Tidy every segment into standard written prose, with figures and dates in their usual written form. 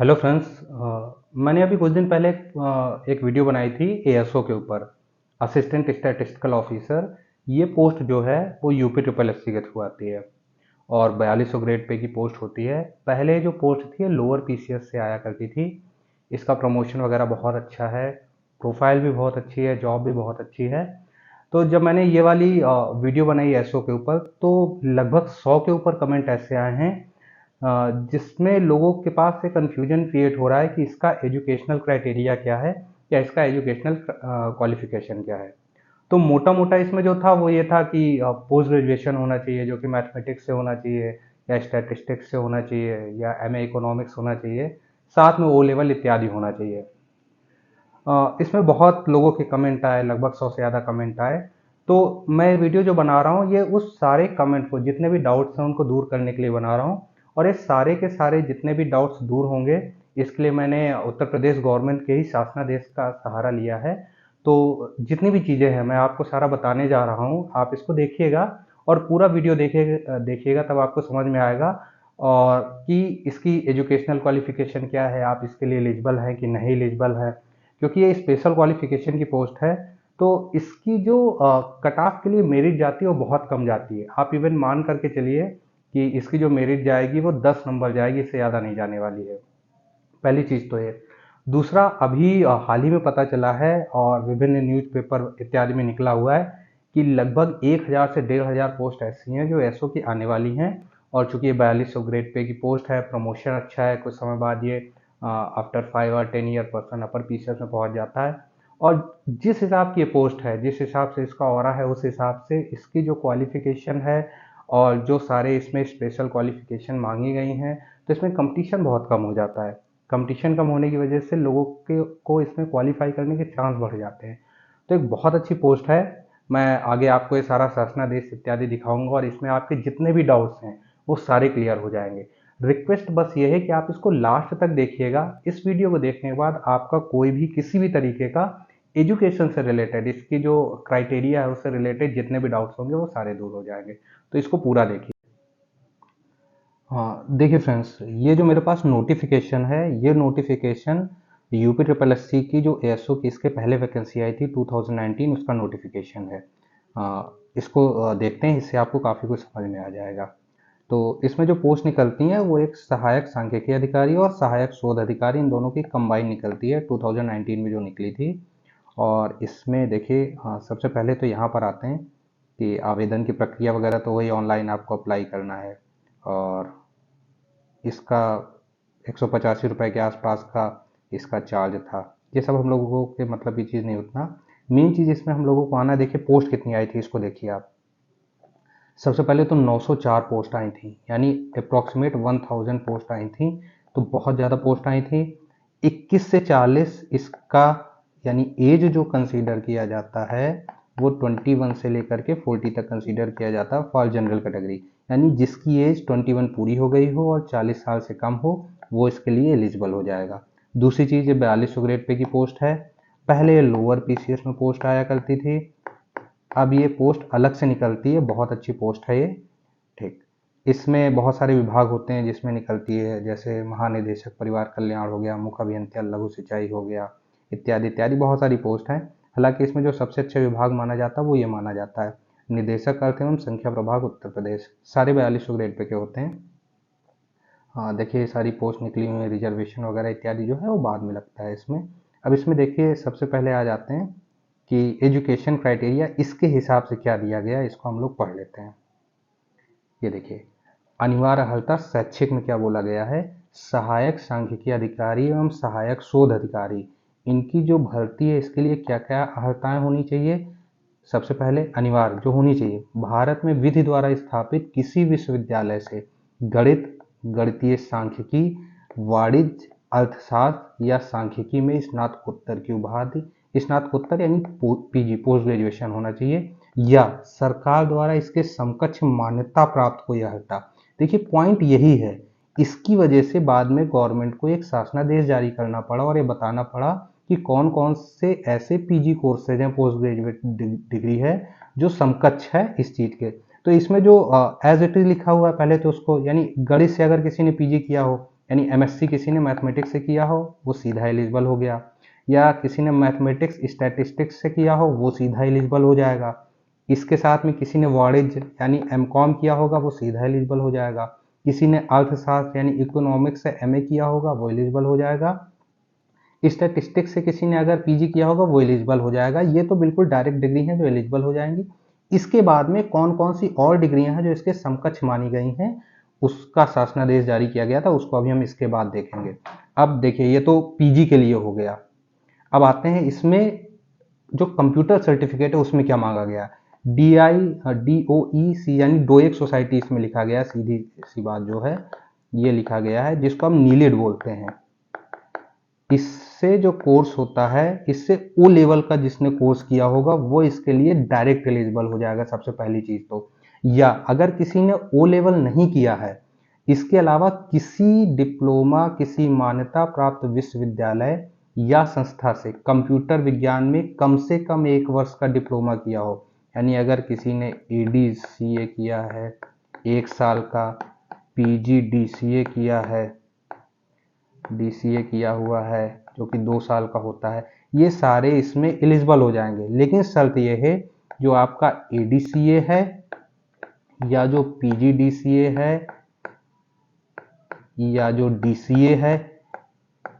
Hello friends. मैंने अभी कुछ दिन पहले एक वीडियो बनाई थी एएसओ के ऊपर, असिस्टेंट स्टैटिस्टिकल ऑफिसर। ये पोस्ट जो है वो यूपी ट्रिपल एससी के थ्रू आती है और 4200 ग्रेड पे की पोस्ट होती है। पहले जो पोस्ट थी लोअर पीसीएस से आया करती थी। इसका प्रमोशन वगैरह बहुत अच्छा है, प्रोफाइल भी बहुत अच्छी है, जॉब भी बहुत अच्छी है। तो जब मैंने ये वाली वीडियो बनाई एसओ के ऊपर तो लगभग 100 के ऊपर कमेंट ऐसे आए हैं जिसमें लोगों के पास से कंफ्यूजन क्रिएट हो रहा है कि इसका एजुकेशनल क्राइटेरिया क्या है या इसका एजुकेशनल क्वालिफिकेशन क्या है। तो मोटा मोटा इसमें जो था वो ये था कि पोस्ट ग्रेजुएशन होना चाहिए जो कि मैथमेटिक्स से होना चाहिए या स्टैटिस्टिक्स से होना चाहिए या एमए इकोनॉमिक्स होना चाहिए, साथ में ओ लेवल इत्यादि होना चाहिए। इसमें बहुत लोगों के कमेंट आए, लगभग 100 से ज़्यादा कमेंट आए। तो मैं वीडियो जो बना रहा हूँ ये उस सारे कमेंट को, जितने भी डाउट्स हैं उनको दूर करने के लिए बना रहा हूँ। और ये सारे के सारे जितने भी डाउट्स दूर होंगे इसके लिए मैंने उत्तर प्रदेश गवर्नमेंट के ही शासनादेश का सहारा लिया है। तो जितनी भी चीज़ें हैं मैं आपको सारा बताने जा रहा हूँ, आप इसको देखिएगा और पूरा वीडियो देखिएगा तब आपको समझ में आएगा और कि इसकी एजुकेशनल क्वालिफिकेशन क्या है, आप इसके लिए एलिजिबल हैं कि नहीं एलिजिबल है। क्योंकि ये स्पेशल क्वालिफिकेशन की पोस्ट है तो इसकी जो कट ऑफ के लिए मेरिट जाती है वो बहुत कम जाती है। आप इवन मान करके चलिए कि इसकी जो मेरिट जाएगी वो 10 नंबर जाएगी, इससे ज़्यादा नहीं जाने वाली है। पहली चीज़ तो ये। दूसरा, अभी हाल ही में पता चला है और विभिन्न न्यूज़पेपर इत्यादि में निकला हुआ है कि लगभग 1000 से 1500 पोस्ट ऐसी हैं जो एसओ की आने वाली हैं। और चूंकि ये 4200 ग्रेड पे की पोस्ट है, प्रमोशन अच्छा है, कुछ समय बाद ये आफ्टर 5 और 10 ईयर पर्सन अपर पीसीएस में पहुंच जाता है। और जिस हिसाब की ये पोस्ट है, जिस हिसाब से इसका ऑरा है, उस हिसाब से इसकी जो क्वालिफिकेशन है और जो सारे इसमें स्पेशल क्वालिफिकेशन मांगी गई हैं, तो इसमें कंपटीशन बहुत कम हो जाता है। कंपटीशन कम होने की वजह से लोगों के को इसमें क्वालिफाई करने के चांस बढ़ जाते हैं। तो एक बहुत अच्छी पोस्ट है। मैं आगे आपको ये सारा शासनादेश इत्यादि दिखाऊंगा और इसमें आपके जितने भी डाउट्स हैं वो सारे क्लियर हो जाएंगे। रिक्वेस्ट बस ये है कि आप इसको लास्ट तक देखिएगा। इस वीडियो को देखने के बाद आपका कोई भी किसी भी तरीके का एजुकेशन से रिलेटेड, इसकी जो क्राइटेरिया है उससे रिलेटेड जितने भी डाउट्स होंगे वो सारे दूर हो जाएंगे। तो इसको पूरा देखिए। हाँ देखिए फ्रेंड्स, ये जो मेरे पास नोटिफिकेशन है, ये notification UP triple S C की जो एएसओ की इसके पहले वैकेंसी आई थी 2019, उसका नोटिफिकेशन है। इसको देखते हैं, इससे आपको काफ़ी कुछ समझ में आ जाएगा। तो इसमें जो पोस्ट निकलती हैं वो एक सहायक सांख्यिकी अधिकारी और सहायक शोध अधिकारी, इन दोनों की कंबाइन निकलती है 2019 में जो निकली थी। और इसमें देखिए, सबसे पहले तो यहाँ पर आते हैं कि आवेदन की प्रक्रिया वगैरह तो वही ऑनलाइन आपको अप्लाई करना है। और इसका 185 रुपये के आसपास का इसका चार्ज था। ये सब हम लोगों के मतलब की चीज़ नहीं उतना। मेन चीज़ इसमें हम लोगों को आना है, देखिए पोस्ट कितनी आई थी इसको देखिए आप। सबसे पहले तो 904 पोस्ट आई थी, यानी अप्रॉक्सीमेट 1000 पोस्ट आई थी। तो बहुत ज़्यादा पोस्ट आई थी। 21 से 40 इसका यानी एज जो कंसीडर किया जाता है वो 21 से लेकर के 40 तक कंसीडर किया जाता है फॉर जनरल कैटेगरी। यानी जिसकी एज 21 पूरी हो गई हो और 40 साल से कम हो वो इसके लिए एलिजिबल हो जाएगा। दूसरी चीज़, ये 4200 ग्रेड पे की पोस्ट है। पहले ये लोअर पीसीएस में पोस्ट आया करती थी, अब ये पोस्ट अलग से निकलती है। बहुत अच्छी पोस्ट है ये। ठीक, इसमें बहुत सारे विभाग होते हैं जिसमें निकलती है, जैसे महानिदेशक परिवार कल्याण हो गया, मुख्य अभियंता लघु सिंचाई हो गया, इत्यादि इत्यादि बहुत सारी पोस्ट हैं। हालांकि इसमें जो सबसे अच्छा विभाग माना जाता है वो ये माना जाता है निदेशक अर्थ एवं संख्या प्रभाग उत्तर प्रदेश। सारे 4200 ग्रेड पे के होते हैं। हाँ देखिए, सारी पोस्ट निकली हुई है, रिजर्वेशन वगैरह इत्यादि जो है वो बाद में लगता है इसमें। अब इसमें देखिए सबसे पहले आ जाते हैं कि एजुकेशन क्राइटेरिया इसके हिसाब से क्या दिया गया है, इसको हम लोग पढ़ लेते हैं। ये देखिए, अनिवार्य अर्हता शैक्षिक में क्या बोला गया है, सहायक सांख्यिकी अधिकारी एवं सहायक शोध अधिकारी, इनकी जो भर्ती है इसके लिए क्या क्या अर्हताएं होनी चाहिए। सबसे पहले अनिवार्य जो होनी चाहिए, भारत में विधि द्वारा स्थापित किसी विश्वविद्यालय से गणित, गणितीय सांख्यिकी, वाणिज्य, अर्थशास्त्र या सांख्यिकी में स्नातकोत्तर की उपाधि, स्नातकोत्तर यानी पीजी पोस्ट ग्रेजुएशन होना चाहिए, या सरकार द्वारा इसके समकक्ष मान्यता प्राप्त कोई अर्हता। देखिए पॉइंट यही है, इसकी वजह से बाद में गवर्नमेंट को एक शासनादेश जारी करना पड़ा और ये बताना पड़ा कि कौन कौन से ऐसे पीजी कोर्सेज हैं, पोस्ट ग्रेजुएट डिग्री है, जो समकक्ष है इस चीज़ के। तो इसमें जो एज इट इज लिखा हुआ है पहले तो उसको, यानी गणित से अगर किसी ने पीजी किया हो यानी एमएससी किसी ने मैथमेटिक्स से किया हो वो सीधा एलिजिबल हो गया, या किसी ने मैथमेटिक्स स्टैटिस्टिक्स से किया हो वो सीधा एलिजिबल हो जाएगा। इसके साथ में किसी ने वाणिज्य यानी एमकॉम किया होगा वो सीधा एलिजिबल हो जाएगा। किसी ने अर्थशास्त्र यानी इकोनॉमिक्स से एमए किया होगा वो एलिजिबल हो जाएगा। स्टैटिस्टिक्स से किसी ने अगर पीजी किया होगा वो एलिजिबल हो जाएगा। ये तो बिल्कुल डायरेक्ट डिग्री हैं जो एलिजिबल हो जाएंगी। इसके बाद में कौन कौन सी और डिग्रियां हैं जो इसके समकक्ष मानी गई हैं, उसका शासनादेश जारी किया गया था, उसको अभी हम इसके बाद देखेंगे। अब देखिए ये तो पीजी के लिए हो गया। अब आते हैं इसमें जो कंप्यूटर सर्टिफिकेट है उसमें क्या मांगा गया। DOEC यानी डोएक सोसाइटी इसमें लिखा गया, सीधी सी बात जो है ये लिखा गया है, जिसको हम नीलेड बोलते हैं। इससे जो कोर्स होता है, इससे ओ लेवल का जिसने कोर्स किया होगा वो इसके लिए डायरेक्ट एलिजिबल हो जाएगा सबसे पहली चीज तो। या अगर किसी ने ओ लेवल नहीं किया है, इसके अलावा किसी डिप्लोमा किसी मान्यता प्राप्त विश्वविद्यालय या संस्था से कंप्यूटर विज्ञान में कम से कम 1 वर्ष का डिप्लोमा किया हो, यानी अगर किसी ने ADCA किया है 1 साल का, PGDCA किया है, DCA किया हुआ है जो कि 2 साल का होता है, ये सारे इसमें एलिजिबल हो जाएंगे। लेकिन शर्त ये है जो आपका ADCA है या जो PGDCA है या जो DCA है,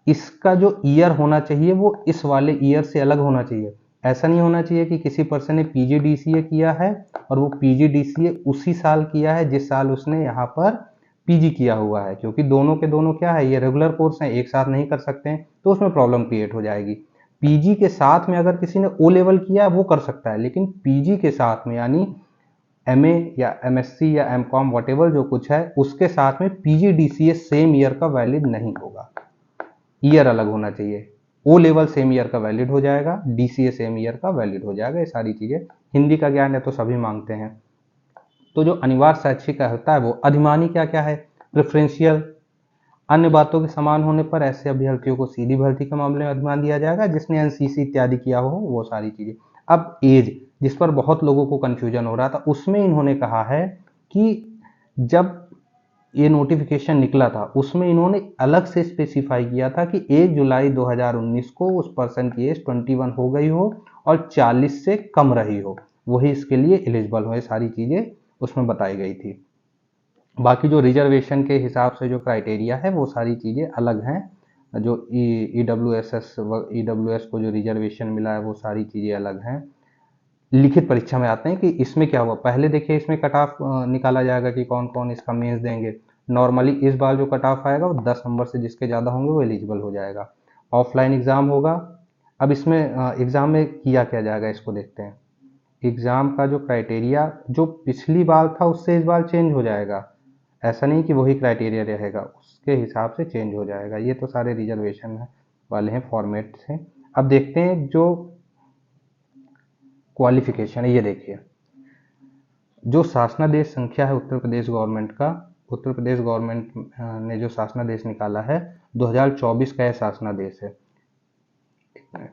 इसका जो ईयर होना चाहिए वो इस वाले ईयर से अलग होना चाहिए। ऐसा नहीं होना चाहिए कि किसी पर्सन ने PGDCA किया है और वो PGDCA उसी साल किया है जिस साल उसने यहाँ पर पीजी किया हुआ है, क्योंकि दोनों के दोनों क्या है, ये रेगुलर कोर्स हैं, एक साथ नहीं कर सकते हैं, तो उसमें प्रॉब्लम क्रिएट हो जाएगी। पीजी के साथ में अगर किसी ने ओ लेवल किया है वो कर सकता है, लेकिन पीजी के साथ में यानी एमए या एमएससी या एमकॉम वटेवर जो कुछ है उसके साथ में PGDCA सेम ईयर का वैलिड नहीं होगा, ईयर अलग होना चाहिए। ओ लेवल सेम ईयर का वैलिड हो जाएगा, DCA सेम ईयर का वैलिड हो जाएगा। ये सारी चीजें, हिंदी का ज्ञान है तो सभी मांगते हैं। तो जो अनिवार्य शैक्षिक होता है वो अधिमानी क्या क्या है, प्रेफरेंशियल, अन्य बातों के समान होने पर ऐसे अभ्यर्थियों को सीधी भर्ती के मामले में अधिमान दिया जाएगा जिसने एनसीसी इत्यादि किया हो, वो सारी चीजें। अब एज, जिस पर बहुत लोगों को कंफ्यूजन हो रहा था, उसमें इन्होंने कहा है कि जब ये नोटिफिकेशन निकला था उसमें इन्होंने अलग से स्पेसिफाई किया था कि 1 जुलाई 2019 को उस पर्सन की एज 21 हो गई हो और 40 से कम रही हो, वही इसके लिए एलिजिबल हो। ये सारी चीजें उसमें बताई गई थी। बाकी जो रिजर्वेशन के हिसाब से जो क्राइटेरिया है वो सारी चीज़ें अलग हैं। जो EWS को जो रिजर्वेशन मिला है वो सारी चीज़ें अलग हैं। लिखित परीक्षा में आते हैं कि इसमें क्या हुआ। पहले देखिए इसमें कट ऑफ निकाला जाएगा कि कौन कौन इसका मेंस देंगे। नॉर्मली इस बार जो कट ऑफ आएगा वो 10 नंबर से जिसके ज़्यादा होंगे वो एलिजिबल हो जाएगा। ऑफलाइन एग्ज़ाम होगा। अब इसमें एग्ज़ाम में किया क्या जाएगा इसको देखते हैं। एग्ज़ाम का जो क्राइटेरिया जो पिछली बार था उससे इस बार चेंज हो जाएगा। ऐसा नहीं कि वही क्राइटेरिया रहेगा, उसके हिसाब से चेंज हो जाएगा। ये तो सारे रिजर्वेशन है वाले हैं, फॉर्मेट से। अब देखते हैं जो क्वालिफिकेशन है, ये देखिए जो शासनादेश संख्या है उत्तर प्रदेश गवर्नमेंट का, उत्तर प्रदेश गवर्नमेंट ने जो शासनादेश निकाला है 2024 का यह शासनादेश है। एक मिनट,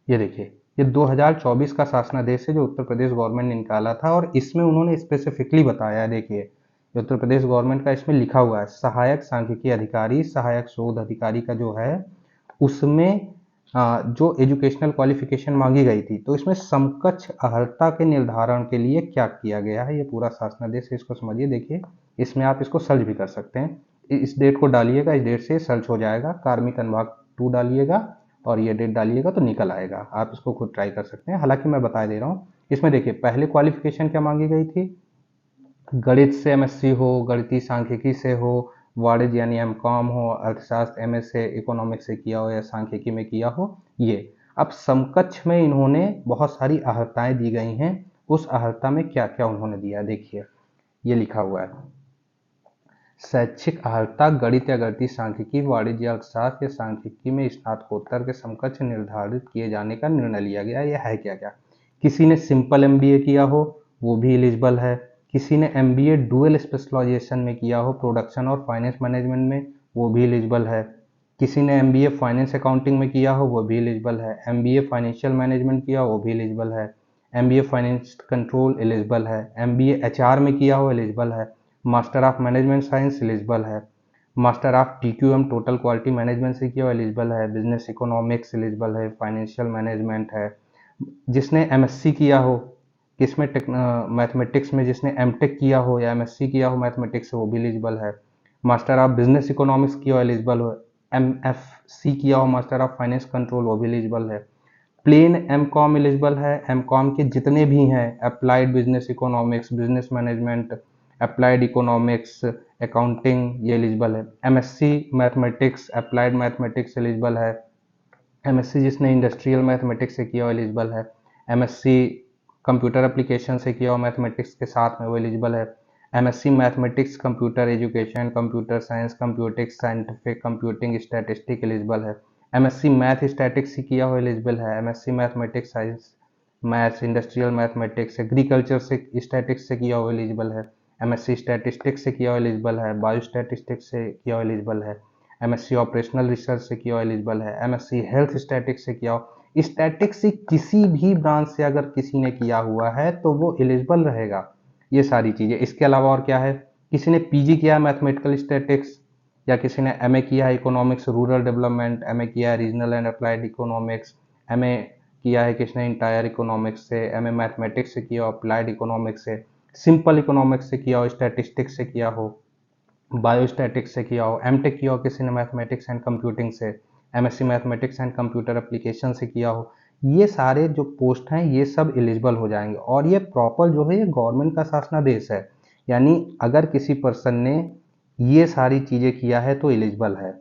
ये देखिए ये 2024 का शासनादेश है जो उत्तर प्रदेश गवर्नमेंट ने निकाला था, और इसमें उन्होंने स्पेसिफिकली बताया है। देखिए उत्तर प्रदेश गवर्नमेंट का इसमें लिखा हुआ है सहायक सांख्यिकी अधिकारी, सहायक शोध अधिकारी का जो है उसमें जो एजुकेशनल क्वालिफिकेशन मांगी गई थी, तो इसमें समकक्ष अर्हता के निर्धारण के लिए क्या किया गया है, ये पूरा शासनादेश है, इसको समझिए। देखिए इसमें आप इसको सर्च भी कर सकते हैं। इस डेट को डालिएगा, इस डेट से सर्च हो जाएगा। कार्मिक अनुभाग 2 डालिएगा और ये डेट डालिएगा तो निकल आएगा। आप इसको खुद ट्राई कर सकते हैं। हालांकि मैं बता दे रहा हूँ, इसमें देखिए पहले क्वालिफिकेशन क्या मांगी गई थी, गणित से एमएससी हो, गणितीय सांख्यिकी से हो, वाणिज्य यानी एमकॉम हो, अर्थशास्त्र एमएस से, इकोनॉमिक्स से किया हो या सांख्यिकी में किया हो, ये। अब समकक्ष में इन्होंने बहुत सारी अर्हताएं दी गई हैं। उस अर्हता में क्या क्या उन्होंने दिया देखिए, ये लिखा हुआ है शैक्षिक अर्हता गणित या गणितीय सांख्यिकी, वाणिज्य अर्थशास्त्र या सांख्यिकी में स्नातकोत्तर के समकक्ष निर्धारित किए जाने का निर्णय लिया गया। यह है क्या क्या, किसी ने सिंपल एमबीए किया हो वो भी एलिजिबल है, किसी ने एमबीए डुअल स्पेशलाइजेशन में किया हो प्रोडक्शन और फाइनेंस मैनेजमेंट में, वो भी एलिजिबल है। किसी ने एमबीए फाइनेंस अकाउंटिंग में किया हो वो भी एलिजिबल है, एमबीए फाइनेंशियल मैनेजमेंट किया हो वो भी एलिजिबल है, एमबीए फाइनेंस कंट्रोल एलिजिबल है, एमबीए एचआर में किया हो एलिजिबल है, master of management science eligible है, master of TQM total quality management से किया हो एलिजिबल है, बिजनेस इकोनॉमिक्स एलिजिबल है, फाइनेंशियल मैनेजमेंट है। जिसने एमएससी किया हो किसमें मैथमेटिक्स में, जिसने एमटेक किया हो या एमएससी किया हो मैथमेटिक्स से वो भी एलिजिबल है, मास्टर ऑफ बिजनेस इकोनॉमिक्स किया हो एलिजिबल हो, एमएफसी किया हो मास्टर ऑफ फाइनेंस कंट्रोल वो भी एलिजिबल है, प्लेन एम कॉम एलिजिबल है, एम कॉम के जितने भी हैं applied business economics, business management, applied economics, accounting, ये एलिजिबल है, MSc mathematics applied mathematics eligible है, एमएससी जिसने इंडस्ट्रियल मैथमेटिक्स से किया हो एलिजिबल है, एमएससी कंप्यूटर एप्लीकेशन से किया हो मैथमेटिक्स के साथ में वो एलिजिबल है, MSc mathematics computer education computer science computics scientific computing statistic eligible है, एमएससी मैथ स्टैटिक्स से किया हो एलिजिबल है, MSc mathematics science maths industrial mathematics agriculture से स्टैटिक्स से किया हो एलिजिबल है, एमएससी स्टैटिस्टिक्स से किया हो एलिजिबल है, बायो स्टैटिस्टिक्स से किया हो एलिजिबल है, एमएससी ऑपरेशनल रिसर्च से किया हो एलिजिबल है, एमएससी हेल्थ स्टैटिक्स से किया हो। स्टैटिक्स से किसी भी ब्रांच से अगर किसी ने किया हुआ है तो वो एलिजिबल रहेगा। ये सारी चीज़ें, इसके अलावा और क्या है, किसी ने पीजी किया है मैथमेटिकल स्टैटिक्स, या किसी ने एमए किया है इकोनॉमिक्स रूरल डेवलपमेंट, एमए किया है regional and applied economics, MA किया है किसने इंटायर इकोनॉमिक्स से, एमए मैथमेटिक्स से किया हो, अप्लाइड इकोनॉमिक्स से, सिंपल इकोनॉमिक्स से किया हो, स्टैटिस्टिक्स से किया हो, बायोस्टैटिक्स से किया हो, एमटेक किया हो किसी ने मैथमेटिक्स एंड कंप्यूटिंग से, MSc mathematics and computer application से किया हो, ये सारे जो पोस्ट हैं ये सब एलिजिबल हो जाएंगे। और ये प्रॉपर जो है ये गवर्नमेंट का शासनादेश है, यानी अगर किसी पर्सन ने ये सारी चीज़ें किया है तो एलिजिबल है।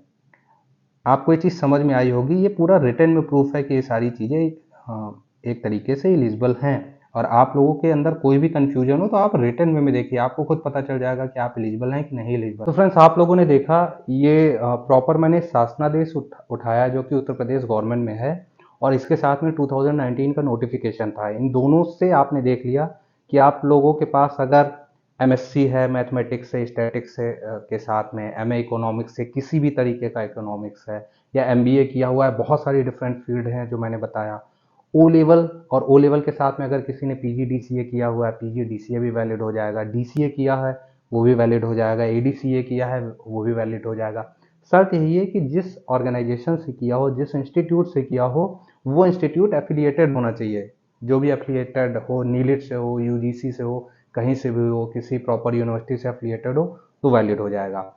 आपको ये चीज़ समझ में आई होगी, ये पूरा रिटर्न में प्रूफ है कि ये सारी चीज़ें एक तरीके से एलिजिबल हैं। और आप लोगों के अंदर कोई भी कंफ्यूजन हो तो आप रिटर्न में देखिए, आपको खुद पता चल जाएगा कि आप एलिजिबल हैं कि नहीं एलिजिबल। तो फ्रेंड्स, आप लोगों ने देखा ये प्रॉपर मैंने शासनादेश उठाया जो कि उत्तर प्रदेश गवर्नमेंट में है, और इसके साथ में 2019 का नोटिफिकेशन था। इन दोनों से आपने देख लिया कि आप लोगों के पास अगर एमएससी है मैथमेटिक्स से स्टैटिक्स से के साथ में, एमए इकोनॉमिक्स से किसी भी तरीके का इकोनॉमिक्स है, या एमबीए किया हुआ है, बहुत सारी डिफरेंट फील्ड हैं जो मैंने बताया। ओ लेवल, और ओ लेवल के साथ में अगर किसी ने पीजी डीसीए किया हुआ है, पीजी डीसीए भी वैलिड हो जाएगा, डीसीए किया है वो भी वैलिड हो जाएगा, एडीसीए किया है वो भी वैलिड हो जाएगा। शर्त यही है कि जिस ऑर्गेनाइजेशन से किया हो, जिस इंस्टीट्यूट से किया हो, वो इंस्टीट्यूट एफिलिएटेड होना चाहिए। जो भी एफिलिएटेड हो, नीलिट से हो, यूजीसी से हो, कहीं से भी हो, किसी प्रॉपर यूनिवर्सिटी से एफिलिएटेड हो तो वैलिड हो जाएगा।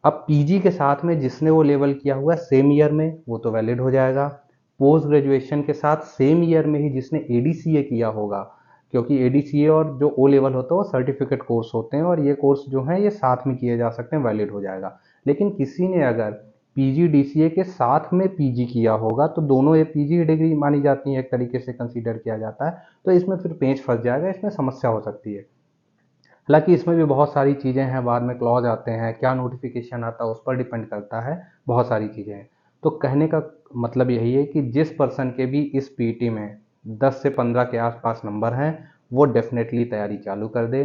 अब पीजी के साथ में जिसने वो लेवल किया हुआ है सेम ईयर में, वो तो वैलिड हो जाएगा। पोस्ट ग्रेजुएशन के साथ सेम ईयर में ही जिसने एडीसीए किया होगा, क्योंकि एडीसीए और जो ओ लेवल होता है वो सर्टिफिकेट कोर्स होते हैं, और ये कोर्स जो है ये साथ में किए जा सकते हैं, वैलिड हो जाएगा। लेकिन किसी ने अगर पीजी डीसीए के साथ में पीजी किया होगा तो दोनों ये पीजी डिग्री मानी जाती है, एक तरीके से कंसीडर किया जाता है, तो इसमें फिर पेंच फंस जाएगा, इसमें समस्या हो सकती है। हालांकि इसमें भी बहुत सारी चीज़ें हैं, बाद में क्लॉज आते हैं, क्या नोटिफिकेशन आता है उस पर डिपेंड करता है, बहुत सारी चीज़ें हैं। तो कहने का मतलब यही है कि जिस पर्सन के भी इस पीटी में 10 से 15 के आसपास नंबर हैं वो डेफिनेटली तैयारी चालू कर दे।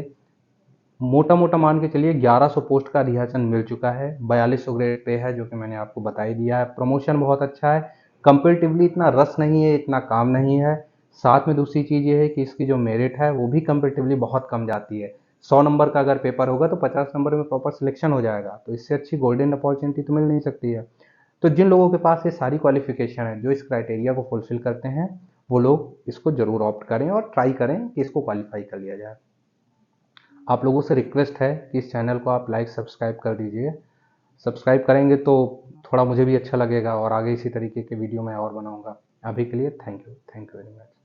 मोटा मोटा मान के चलिए 1100 पोस्ट का रिहर्सल मिल चुका है, 4200 ग्रेड पे है जो कि मैंने आपको बता ही दिया है। प्रमोशन बहुत अच्छा है, कंपेरेटिवली इतना रस नहीं है, इतना काम नहीं है। साथ में दूसरी चीज़ ये है कि इसकी जो मेरिट है वो भी कंपेरेटिवली बहुत कम जाती है। 100 नंबर का अगर पेपर होगा तो 50 नंबर में प्रॉपर सिलेक्शन हो जाएगा, तो इससे अच्छी गोल्डन अपॉर्चुनिटी तो मिल नहीं सकती है। तो जिन लोगों के पास ये सारी क्वालिफिकेशन है, जो इस क्राइटेरिया को फुलफिल करते हैं, वो लोग इसको जरूर ऑप्ट करें और ट्राई करें कि इसको क्वालिफाई कर लिया जाए। आप लोगों से रिक्वेस्ट है कि इस चैनल को आप लाइक सब्सक्राइब कर दीजिए। सब्सक्राइब करेंगे तो थोड़ा मुझे भी अच्छा लगेगा और आगे इसी तरीके के वीडियो मैं और बनाऊंगा। अभी के लिए थैंक यू वेरी मच।